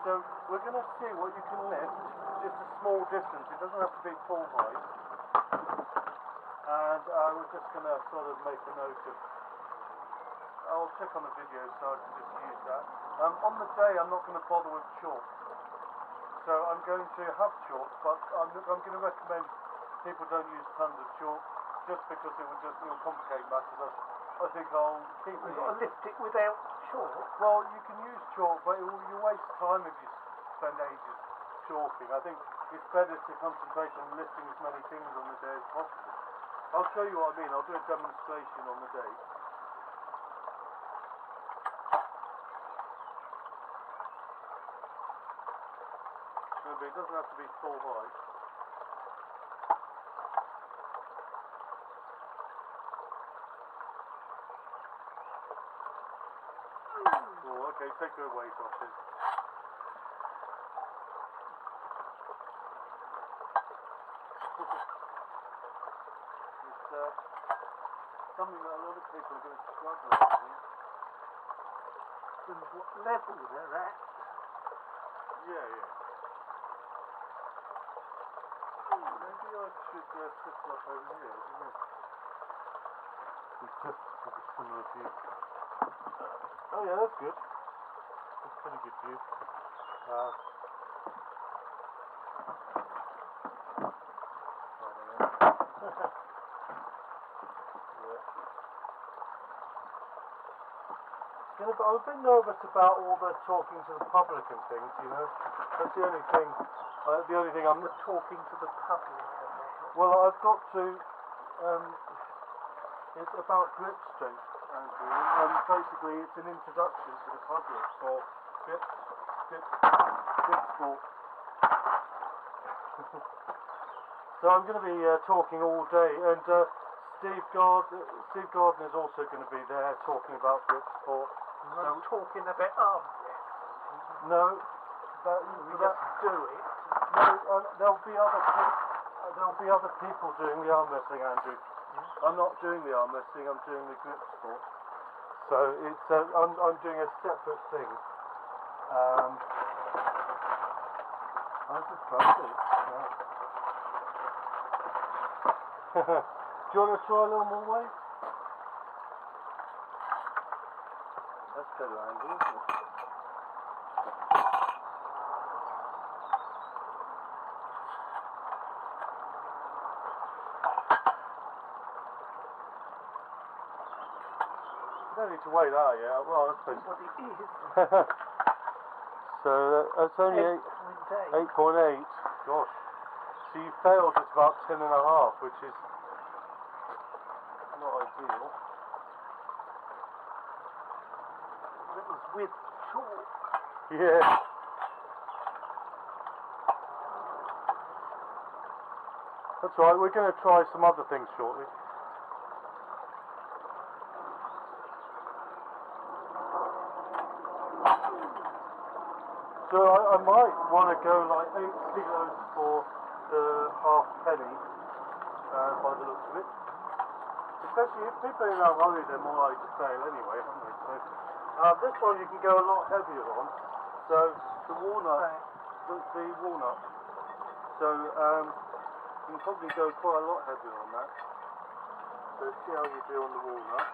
So we're going to see what you can lift, just a small distance. It doesn't have to be full height. And we're just going to sort of make a note of. I'll check on the video so I can just use that. On the day, I'm not going to bother with chalk. So I'm going to have chalk, but I'm going to recommend people don't use tons of chalk, just because it will complicate matters. I think I'll keep it. You've got to lift it without chalk? Well, you can use chalk, but you waste time if you spend ages chalking. I think it's better to concentrate on lifting as many things on the day as possible. I'll show you what I mean. I'll do a demonstration on the day. Remember, it doesn't have to be full height. Oh, okay, take your weight off it. It's something that a lot of people are going to struggle with, I think. And what level they're at? Yeah. Maybe I should set it up over here, I don't know. It's just a similar view. Oh yeah, that's good. That's pretty good view. I'm a bit nervous about all the talking to the public and things, you know. That's the only thing. I'm not talking to the public. Well, I've got to. It's about grip strength, Andrew, and basically it's an introduction to the public for grip sport. So I'm going to be talking all day, and Steve Gardner is also going to be there talking about grip sport. I'm talking about arm wrestling. No, we just do it. No, there'll be other people doing the arm wrestling, Andrew. I'm not doing the arm wrestling. I'm doing the grip sport. So it's I'm doing a separate thing. I just tried it. Yeah. Do you want to try a little more weight? That's better angle, isn't it? You don't need to weigh that, yeah. Well, I suppose. What it is. So that's only 8.8. Gosh. So you failed at about 10.5, which is not ideal. That was with chalk. Yeah. That's right, we're going to try some other things shortly. So I might want to go like 8 kilos for the half penny, by the looks of it. Especially if people are in a hurry, they're more likely to fail anyway, haven't they? So, this one you can go a lot heavier on. So the walnut, the walnut. So you can probably go quite a lot heavier on that. So see how you do on the walnut.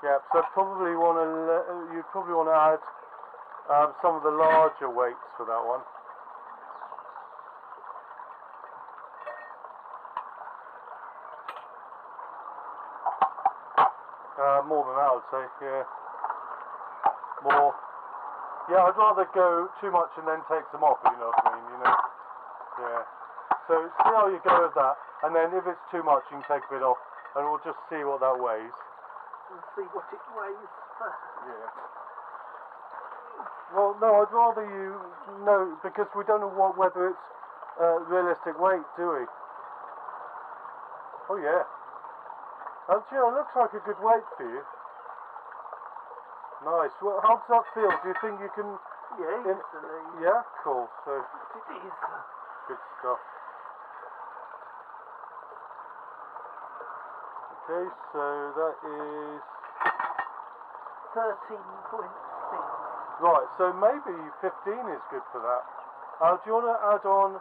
Yeah, so you probably want to add some of the larger weights for that one. More than that, I would say, yeah. More. Yeah, I'd rather go too much and then take some off, if you know what I mean, you know. Yeah. So see how you go with that, and then if it's too much, you can take a bit off, and we'll just see what that weighs. We'll see what it weighs first. Yeah. Well, no, I'd rather you know, because we don't know whether it's realistic weight, do we? Oh yeah. Actually, it looks like a good weight for you. Nice. Well, how does that feel? Do you think you can... Yeah, easily. Yeah, cool. So It is. good stuff. Okay, so that is 13.6. Right, so maybe 15 is good for that. Do you want to add on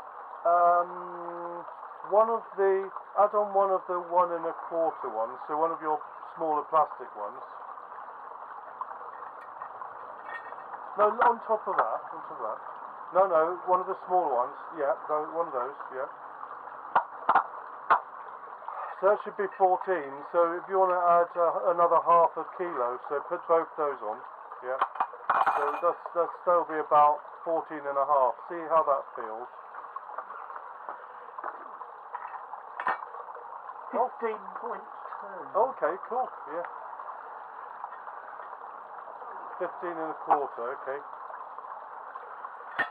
one of the 1 1/4 ones, so one of your smaller plastic ones? No, on top of that. No, one of the smaller ones. Yeah, one of those. Yeah. So that should be 14. So if you want to add another half a kilo, so put both those on. Yeah. So that'll be about 14.5. See how that feels. 15.2. Okay, cool. Yeah. 15.25. Okay.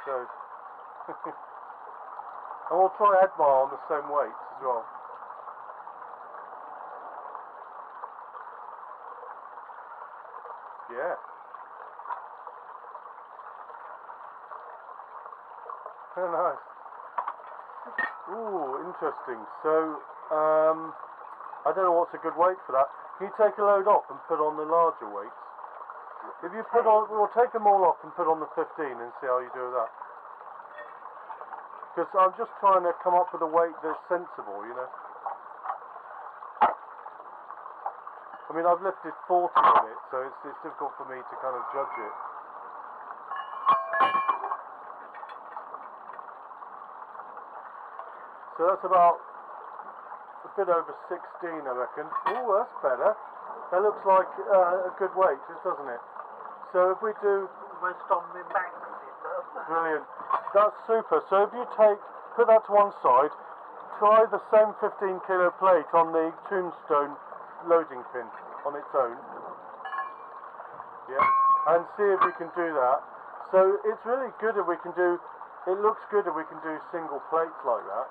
So, and we'll try Edmar on the same weight as well. Yeah. Oh, nice. Ooh, interesting. So, I don't know what's a good weight for that. Can you take a load off and put on the larger weights? If you put on, we'll take them all off and put on the 15 and see how you do with that. Because I'm just trying to come up with a weight that's sensible, you know. I mean, I've lifted 40 on it, so it's difficult for me to kind of judge it. So that's about a bit over 16, I reckon. Oh, that's better. That looks like a good weight, doesn't it? So if we do... Almost on the max, it does. Brilliant. That's super. So if you put that to one side, try the same 15 kilo plate on the tombstone loading pin on its own. Yeah. And see if you can do that. So it's really good if we can do, it looks good if we can do single plates like that.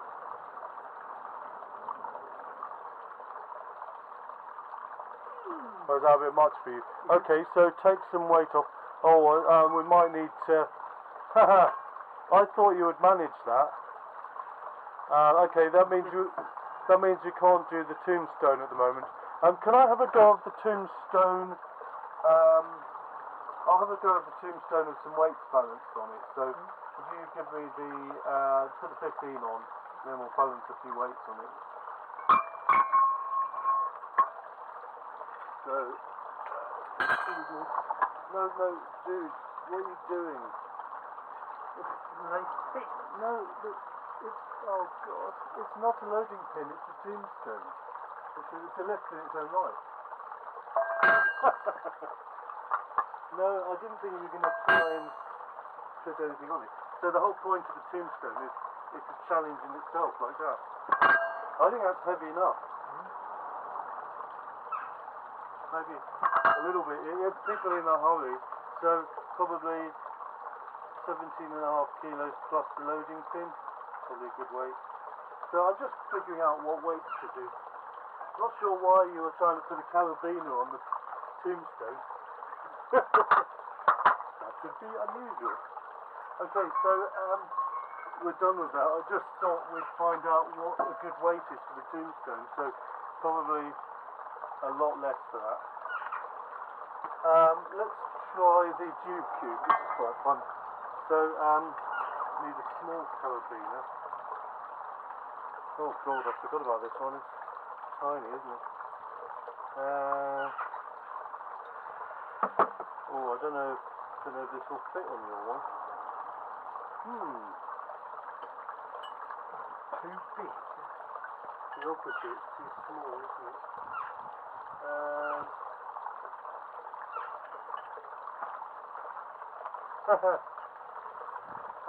Or is that a bit much for you? Okay, so take some weight off. Oh, we might need to... I thought you would manage that. Okay, that means you can't do the tombstone at the moment. Can I have a go of the tombstone? I'll have a go of the tombstone with some weights balanced on it. So if you give me put the 15 on, then we'll balance a few weights on it. So, no, dude, what are you doing? No, oh God, it's not a loading pin, it's a tombstone. It's a lift in its own right. No, I didn't think you were going to try and put anything on it. So the whole point of the tombstone is it's a challenge in itself, like that. I think that's heavy enough. Maybe a little bit. People in a hurry, so probably 17.5 kilos plus the loading pin. Probably a good weight. So I'm just figuring out what weights to do. Not sure why you were trying to put a carabiner on the tombstone. That should be unusual. Okay, so we're done with that. I just thought we'd find out what a good weight is for the tombstone. So probably a lot less for that. Let's try the Duke Cube. This is quite fun. So need a small carabiner. Oh God, I forgot about this one. It's tiny, isn't it? Oh, I don't know if this will fit on your one. Too big. The opposite, it's too small, isn't it?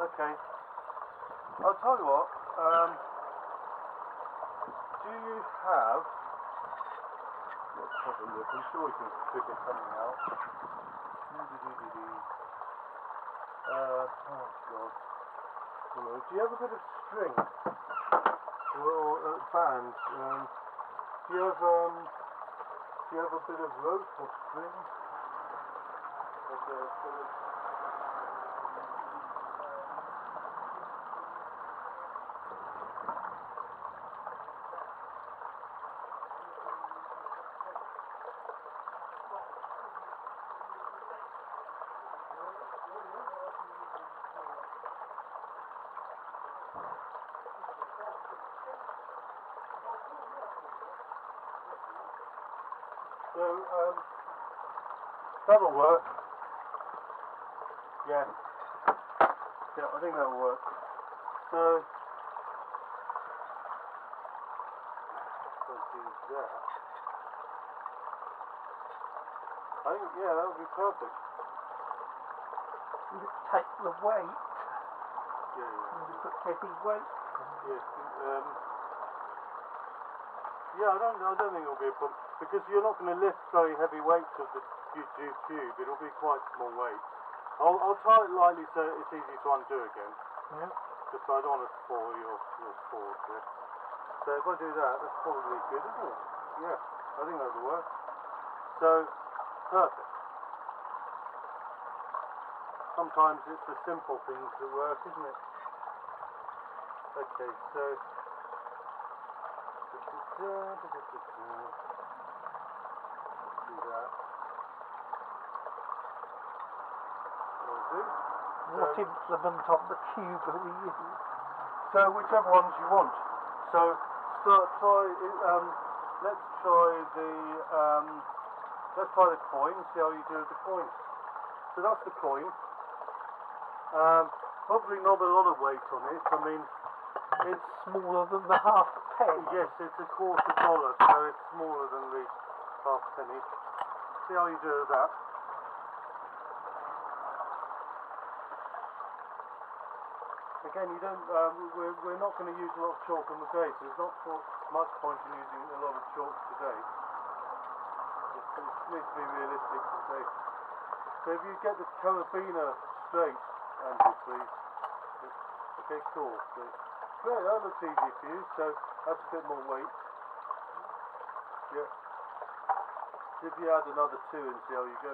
Okay. I'll tell you what. Do you have? Let's have a look. I'm sure we can figure something out. Oh God. Do you have a bit of string or band? Do you have a bit of rope or string? So, that'll work. Yeah. Yeah, I think that'll work. So, let's use that. I think, yeah, that would be perfect. You take the weight, Yeah, and you put heavy weight. yeah. Yeah, I don't think it'll be a problem because you're not going to lift very heavy weights with the tube. It'll be quite small weight. I'll tie it lightly so it's easy to undo again. Yeah. Just so I don't want to spoil your cord. Yeah. So if I do that, that's probably good, isn't it? Yeah, I think that'll work. So perfect. Sometimes it's the simple things that work, isn't it? Okay, so. Do that. Will do. What implement on the cube are we using? So whichever ones you want. So let's try the coin. See how you do with the coin. So that's the coin. Probably not a lot of weight on it. I mean, it's Smaller than the half penny. yes, it's $0.25, so it's smaller than the half penny. See how you do with that. Again, you don't. We're not going to use a lot of chalk on the day, so there's not much point in using a lot of chalk today. It needs to be realistic today. So if you get the carabiner straight, Andrew, please. Okay, cool. So, great, that looks easy for you. So that's a bit more weight. Yeah. If you add another 2 and see how you go.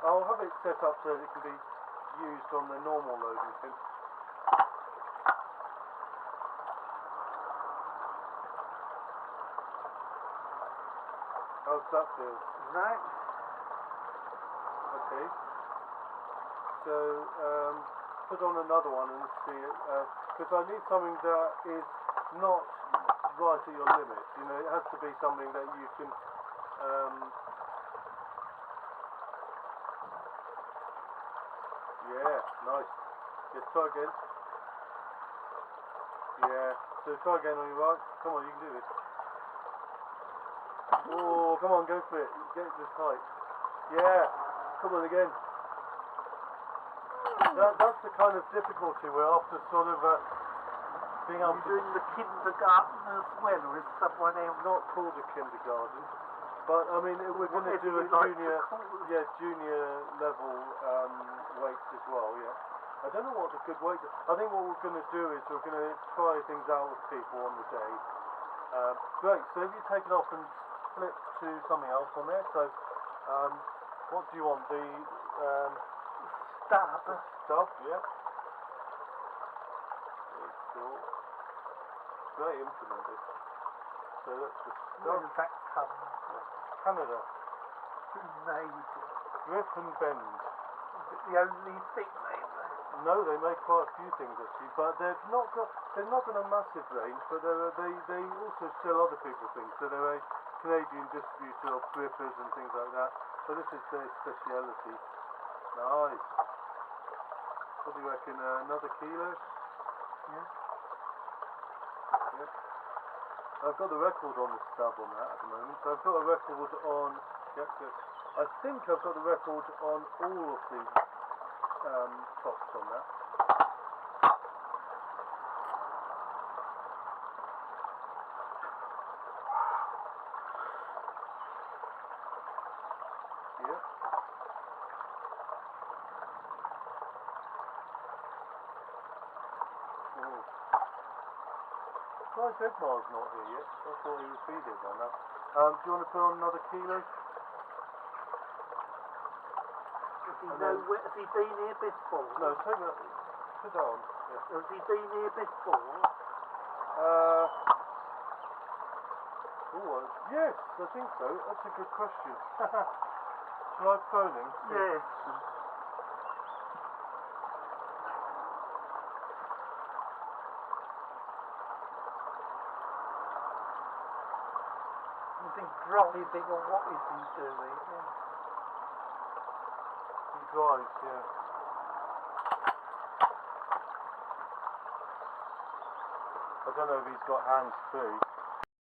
I'll have it set up so that it can be used on the normal loading pin. How's that feel? Right. Okay. So put on another one and see it, because I need something that is not right at your limit. You know, it has to be something that you can. Yeah, nice. Yes, try again. Yeah. So try again on your right. Come on, you can do this. Oh, come on, go for it. Get it this height. Yeah. Come on again. That's the kind of difficulty we're after, sort of being able to. Doing the kindergarten as well, or is someone else? Not called a kindergarten, but I mean we're going to do a junior level weights as well. Yeah. I don't know what the good weight is. I think what we're going to do is we're going to try things out with people on the day. Great. So if you take it off and flip to something else on there. So what do you want? The stub, yeah. Very cool. Very implemented. So that's the Where stub. does that come? Canada. Who made it? Grip and bend. Is it the only thing they make? No, they make quite a few things actually, but they're not got a massive range, but they also sell other people's things. So they're a Canadian distributor of grippers and things like that. So this is their speciality. Nice. What do you reckon? Another kilo? Yeah. Yep. I've got the record on the stub on that at the moment. So I've got a record on. Yep. I think I've got the record on all of the tops on that. Yep. Nice Edmar's not here yet. I thought he was feeding by now. Do you want to put on another kilo? Has he been here before? No, take that. Put that on. Yeah. Has he been here before? Yes, I think so. That's a good question. Shall I phone him? Yes. You think drop, you think, well, what is he doing? Yeah. He drives, yeah. I don't know if he's got hands free.